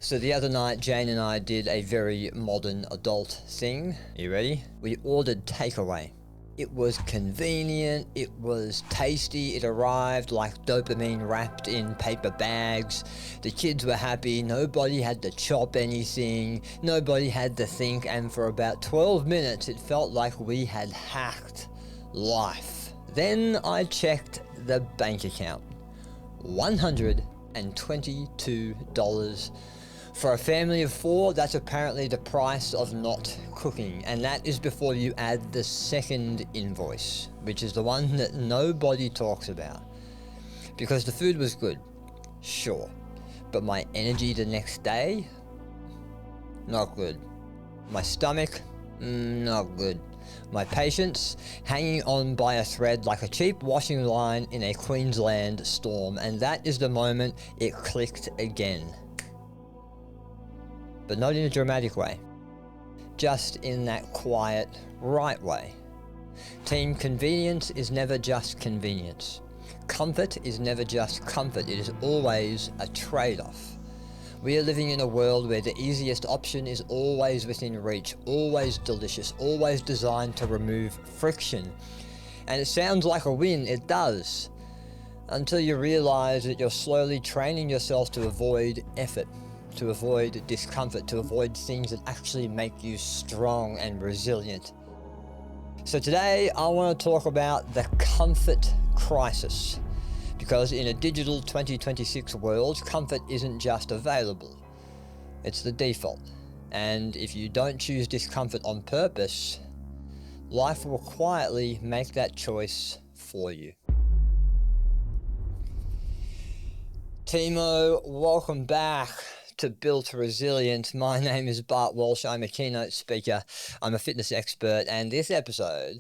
So the other night, Jane and I did a very modern adult thing. Are you ready? We ordered takeaway. It was convenient, it was tasty, it arrived like dopamine wrapped in paper bags. The kids were happy, nobody had to chop anything, nobody had to think, and for about 12 minutes it felt like we had hacked life. Then I checked the bank account. $122. For a family of 4, that's apparently the price of not cooking, and that is before you add the second invoice, which is the one that nobody talks about. Because the food was good, sure, but my energy the next day, not good. My stomach, not good. My patience, hanging on by a thread like a cheap washing line in a Queensland storm, and that is the moment it clicked again. But not in a dramatic way, just in that quiet, right way. Team, convenience is never just convenience. Comfort is never just comfort, it is always a trade-off. We are living in a world where the easiest option is always within reach, always delicious, always designed to remove friction. And it sounds like a win, it does, until you realize that you're slowly training yourself to avoid effort, to avoid discomfort, to avoid things that actually make you strong and resilient. So today I want to talk about the comfort crisis. Because in a digital 2026 world, comfort isn't just available, it's the default. And if you don't choose discomfort on purpose, life will quietly make that choice for you. Timo, welcome back to Built Resilient. My name is Bart Walsh. I'm a keynote speaker. I'm a fitness expert, and this episode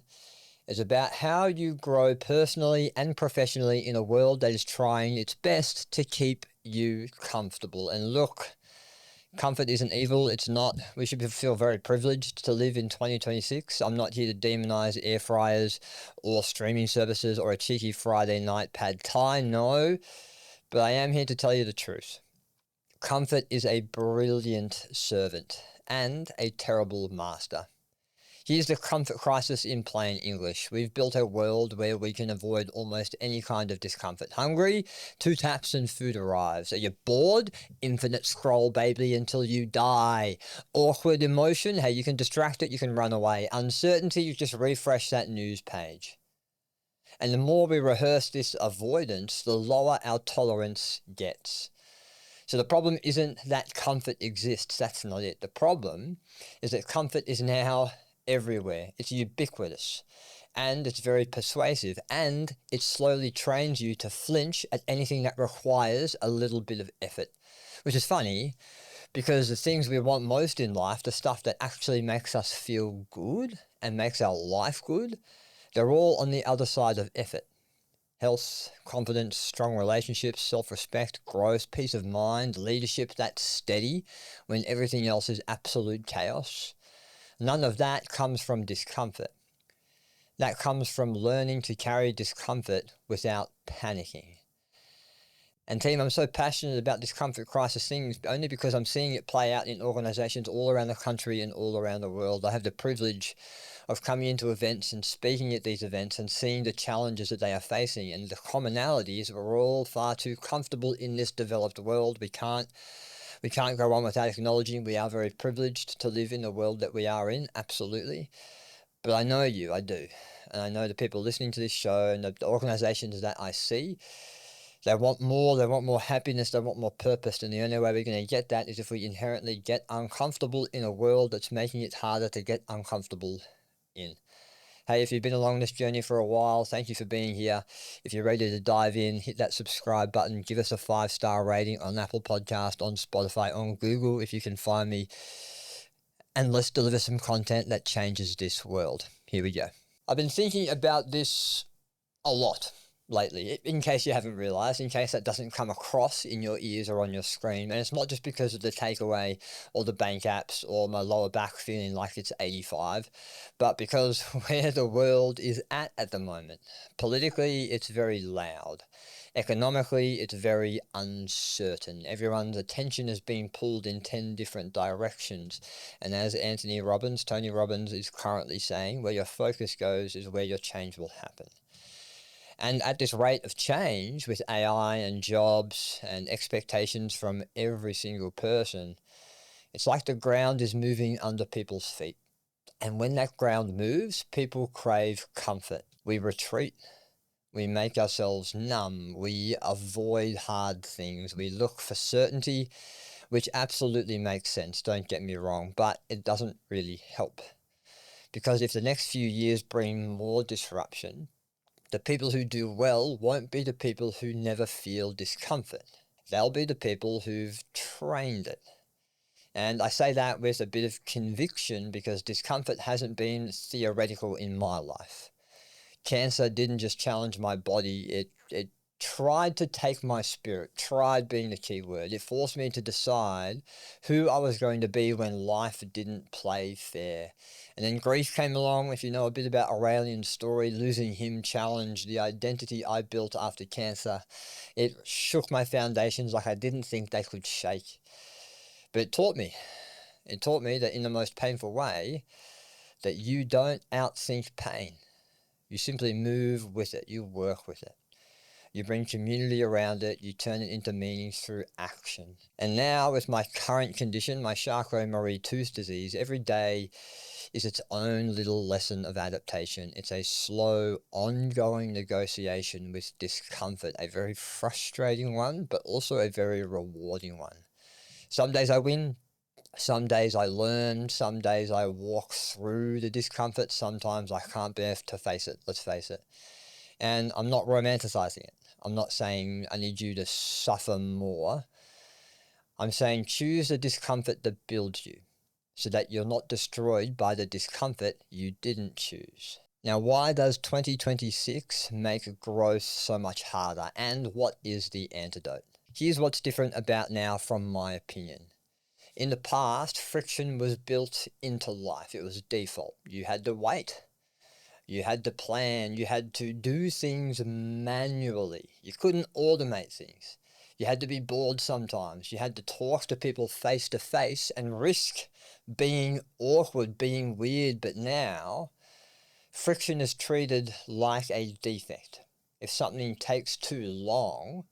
is about how you grow personally and professionally in a world that is trying its best to keep you comfortable. And look, comfort isn't evil. It's not. We should feel very privileged to live in 2026. I'm not here to demonize air fryers or streaming services or a cheeky Friday night pad thai. No, but I am here to tell you the truth. Comfort is a brilliant servant and a terrible master. Here's the comfort crisis in plain English. We've built a world where we can avoid almost any kind of discomfort. Hungry? 2 taps and food arrives. Are you bored? Infinite scroll, baby, until you die. Awkward emotion? Hey, you can distract it, you can run away. Uncertainty? You just refresh that news page. And the more we rehearse this avoidance, the lower our tolerance gets. So the problem isn't that comfort exists. That's not it. The problem is that comfort is now everywhere. It's ubiquitous, and it's very persuasive, and it slowly trains you to flinch at anything that requires a little bit of effort, which is funny because the things we want most in life, the stuff that actually makes us feel good and makes our life good, they're all on the other side of effort. Health, confidence, strong relationships, self-respect, growth, peace of mind, leadership that's steady when everything else is absolute chaos. None of that comes from discomfort. That comes from learning to carry discomfort without panicking. And team, I'm so passionate about discomfort crisis things only because I'm seeing it play out in organizations all around the country and all around the world. I have the privilege of coming into events and speaking at these events and seeing the challenges that they are facing. And the commonality is we're all far too comfortable in this developed world. We can't go on without acknowledging we are very privileged to live in the world that we are in, absolutely. But I know you, I do. And I know the people listening to this show and the organizations that I see, they want more happiness, they want more purpose. And the only way we're going to get that is if we inherently get uncomfortable in a world that's making it harder to get uncomfortable in. Hey, if you've been along this journey for a while, thank you for being here. If you're ready to dive in, hit that subscribe button, give us a 5-star rating on Apple Podcast, on Spotify, on Google, if you can find me. And let's deliver some content that changes this world. Here we go. I've been thinking about this a lot lately, in case you haven't realized, in case that doesn't come across in your ears or on your screen. And it's not just because of the takeaway or the bank apps or my lower back feeling like it's 85, but because where the world is at the moment. Politically, it's very loud. Economically, it's very uncertain. Everyone's attention is being pulled in 10 different directions. And as Tony Robbins is currently saying, where your focus goes is where your change will happen. And at this rate of change with AI and jobs and expectations from every single person, it's like the ground is moving under people's feet. And when that ground moves, people crave comfort. We retreat. We make ourselves numb. We avoid hard things. We look for certainty, which absolutely makes sense, don't get me wrong, but it doesn't really help. Because if the next few years bring more disruption, the people who do well won't be the people who never feel discomfort. They'll be the people who've trained it. And I say that with a bit of conviction because discomfort hasn't been theoretical in my life. Cancer didn't just challenge my body, it tried to take my spirit, tried being the key word. It forced me to decide who I was going to be when life didn't play fair. And then grief came along. If you know a bit about Aurelian's story, losing him challenged the identity I built after cancer. It shook my foundations like I didn't think they could shake. But it taught me that in the most painful way, that you don't outthink pain. You simply move with it, you work with it. You bring community around it, you turn it into meaning through action. And now with my current condition, my Charcot-Marie-Tooth disease, every day is its own little lesson of adaptation. It's a slow, ongoing negotiation with discomfort, a very frustrating one, but also a very rewarding one. Some days I win, some days I learn, some days I walk through the discomfort, sometimes I can't bear to face it, let's face it. And I'm not romanticizing it. I'm not saying I need you to suffer more. I'm saying choose the discomfort that builds you so that you're not destroyed by the discomfort you didn't choose. Now, why does 2026 make growth so much harder, and what is the antidote? Here's what's different about now from my opinion. In the past, friction was built into life. It was default. You had to wait. You had to plan. You had to do things manually. You couldn't automate things. You had to be bored sometimes. You had to talk to people face to face and risk being awkward, being weird. But now, friction is treated like a defect. If something takes too long,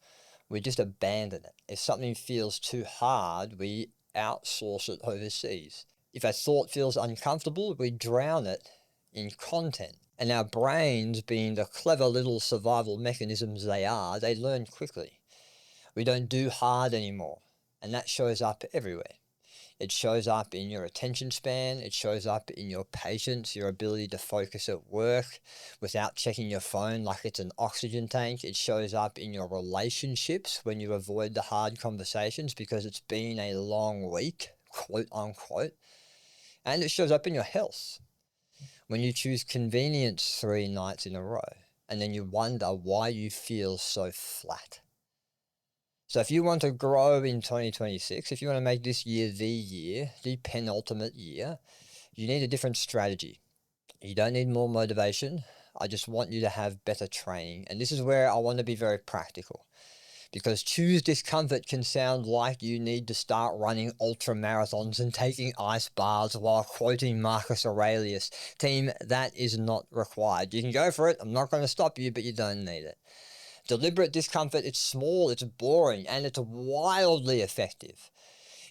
we just abandon it. If something feels too hard, we outsource it overseas. If a thought feels uncomfortable, we drown it in content. And our brains, being the clever little survival mechanisms they are, they learn quickly. We don't do hard anymore. And that shows up everywhere. It shows up in your attention span. It shows up in your patience, your ability to focus at work without checking your phone like it's an oxygen tank. It shows up in your relationships when you avoid the hard conversations because it's been a long week, quote unquote. And it shows up in your health when you choose convenience 3 nights in a row and then you wonder why you feel so flat. So if you want to grow in 2026, if you want to make this year, the penultimate year, you need a different strategy. You don't need more motivation. I just want you to have better training. And this is where I want to be very practical. Because choose discomfort can sound like you need to start running ultra marathons and taking ice baths while quoting Marcus Aurelius. Team, that is not required. You can go for it. I'm not going to stop you, but you don't need it. Deliberate discomfort, it's small, it's boring, and it's wildly effective.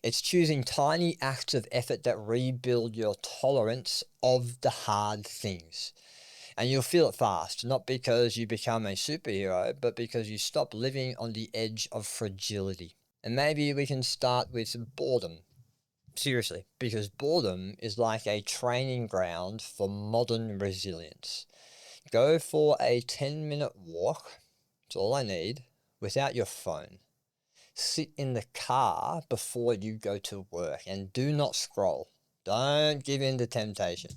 It's choosing tiny acts of effort that rebuild your tolerance of the hard things. And you'll feel it fast, not because you become a superhero, but because you stop living on the edge of fragility. And maybe we can start with boredom. Seriously, because boredom is like a training ground for modern resilience. Go for a 10-minute walk. It's all I need, without your phone. Sit in the car before you go to work and do not scroll. Don't give in to temptation.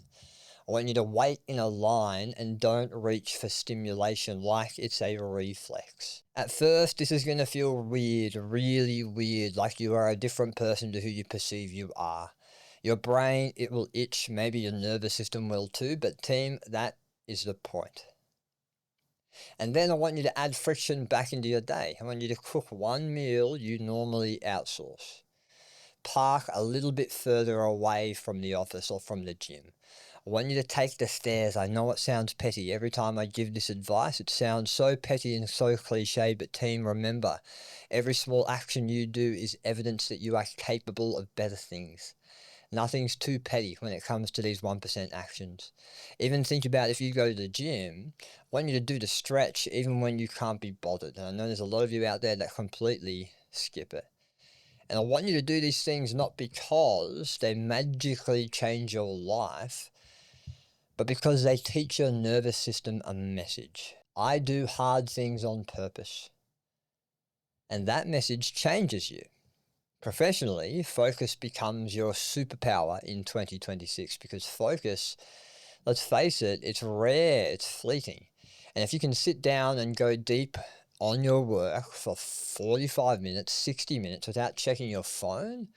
I want you to wait in a line and don't reach for stimulation like it's a reflex. At first, this is going to feel weird, really weird, like you are a different person to who you perceive you are. Your brain, it will itch, maybe your nervous system will too, but team, that is the point. And then I want you to add friction back into your day. I want you to cook one meal you normally outsource. Park a little bit further away from the office or from the gym. I want you to take the stairs. I know it sounds petty. Every time I give this advice, it sounds so petty and so cliche, but team, remember, every small action you do is evidence that you are capable of better things. Nothing's too petty when it comes to these 1% actions. Even think about if you go to the gym, I want you to do the stretch even when you can't be bothered. And I know there's a lot of you out there that completely skip it. And I want you to do these things not because they magically change your life, but because they teach your nervous system a message. I do hard things on purpose. And that message changes you. Professionally, focus becomes your superpower in 2026 because focus, let's face it, it's rare, it's fleeting. And if you can sit down and go deep on your work for 45 minutes, 60 minutes without checking your phone,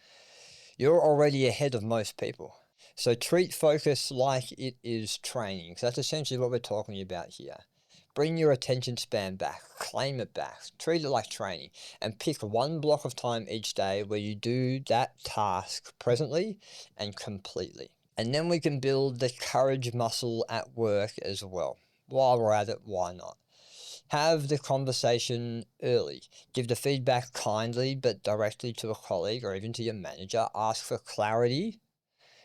you're already ahead of most people. So treat focus like it is training. So that's essentially what we're talking about here. Bring your attention span back, claim it back, treat it like training, and pick one block of time each day where you do that task presently and completely. And then we can build the courage muscle at work as well. While we're at it, why not? Have the conversation early. Give the feedback kindly but directly to a colleague or even to your manager. Ask for clarity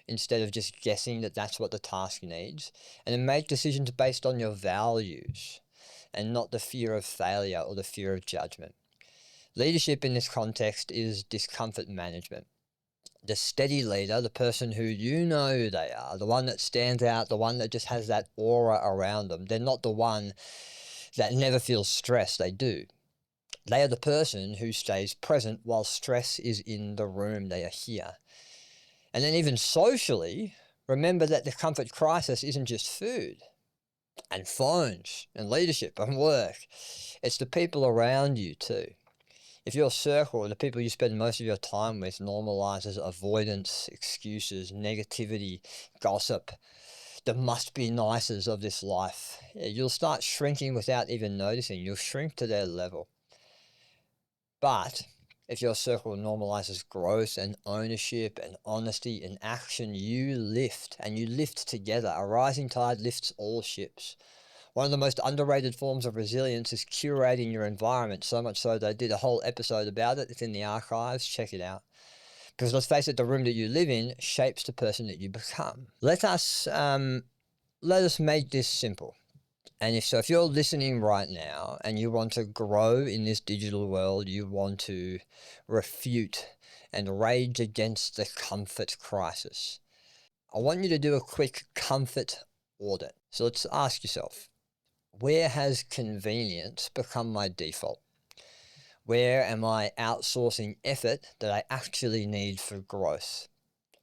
instead of just guessing that that's what the task needs. And then make decisions based on your values and not the fear of failure or the fear of judgment. Leadership in this context is discomfort management. The steady leader, the person who you know who they are, the one that stands out, the one that just has that aura around them. They're not the one that never feels stress. They do. They are the person who stays present while stress is in the room. They are here. And then even socially, remember that the comfort crisis isn't just food and phones and leadership and work. It's the people around you too. If your circle, the people you spend most of your time with, normalizes avoidance, excuses, negativity, gossip, the must be nices of this life, you'll start shrinking without even noticing. You'll shrink to their level. But if your circle normalizes growth and ownership and honesty and action, you lift, and you lift together. A rising tide lifts all ships. One of the most underrated forms of resilience is curating your environment, so much so that I did a whole episode about it. It's in the archives. Check it out. Because let's face it, the room that you live in shapes the person that you become. Let us make this simple. And if you're listening right now and you want to grow in this digital world, you want to refute and rage against the comfort crisis, I want you to do a quick comfort audit. So let's ask yourself, where has convenience become my default? Where am I outsourcing effort that I actually need for growth?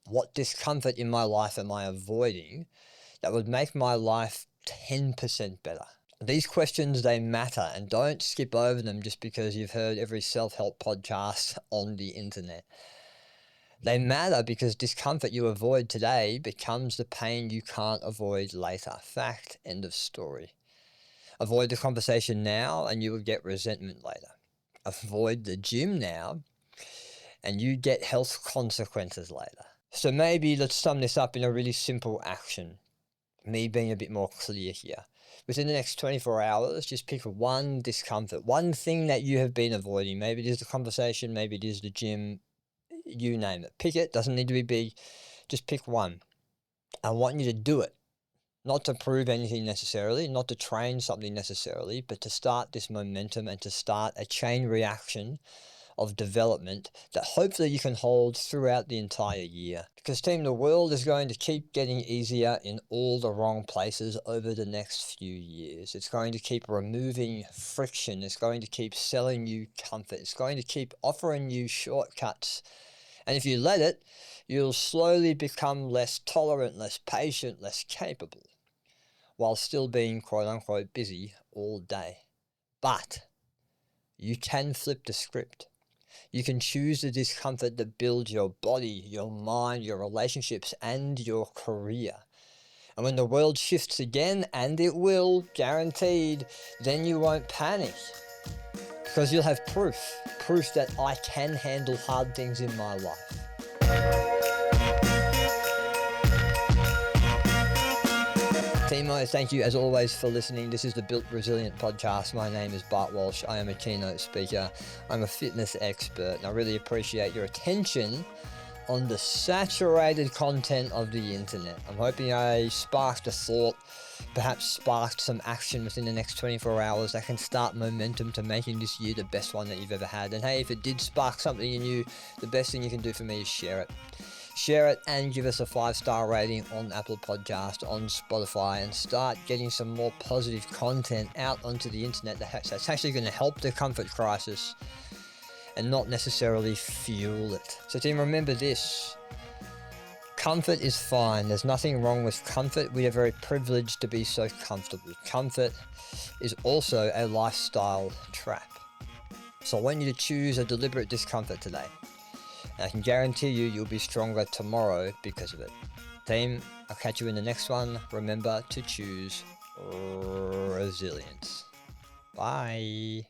What discomfort in my life am I avoiding that would make my life 10% better? These questions, they matter, and don't skip over them just because you've heard every self-help podcast on the internet. They matter because discomfort you avoid today becomes the pain you can't avoid later. Fact, end of story. Avoid the conversation now and you will get resentment later. Avoid the gym now and you get health consequences later. So maybe let's sum this up in a really simple action. Me being a bit more clear here. Within the next 24 hours, just pick one discomfort, one thing that you have been avoiding. Maybe it is the conversation, maybe it is the gym, you name it. Pick it, doesn't need to be big, just pick one. I want you to do it. Not to prove anything necessarily, not to train something necessarily, but to start this momentum and to start a chain reaction of development that hopefully you can hold throughout the entire year. Because team, the world is going to keep getting easier in all the wrong places over the next few years. It's going to keep removing friction. It's going to keep selling you comfort. It's going to keep offering you shortcuts. And if you let it, you'll slowly become less tolerant, less patient, less capable, while still being quote unquote busy all day. But you can flip the script. You can choose the discomfort that builds your body, your mind, your relationships, and your career. And when the world shifts again, and it will, guaranteed, then you won't panic. Because you'll have proof that I can handle hard things in my life. Timo, thank you as always for listening. This is the Built Resilient podcast. My name is Bart Walsh. I am a keynote speaker. I'm a fitness expert, and I really appreciate your attention on the saturated content of the internet. I'm hoping I sparked a thought, perhaps sparked some action within the next 24 hours that can start momentum to making this year the best one that you've ever had. And hey, if it did spark something in you, the best thing you can do for me is share it. Share it and give us a 5-star rating on Apple Podcast, on Spotify, and start getting some more positive content out onto the internet that's actually going to help the comfort crisis and not necessarily fuel it. So team, remember this. Comfort is fine. There's nothing wrong with comfort. We are very privileged to be so comfortable. Comfort is also a lifestyle trap. So I want you to choose a deliberate discomfort today. And I can guarantee you'll be stronger tomorrow because of it. Team, I'll catch you in the next one. Remember to choose resilience. Bye.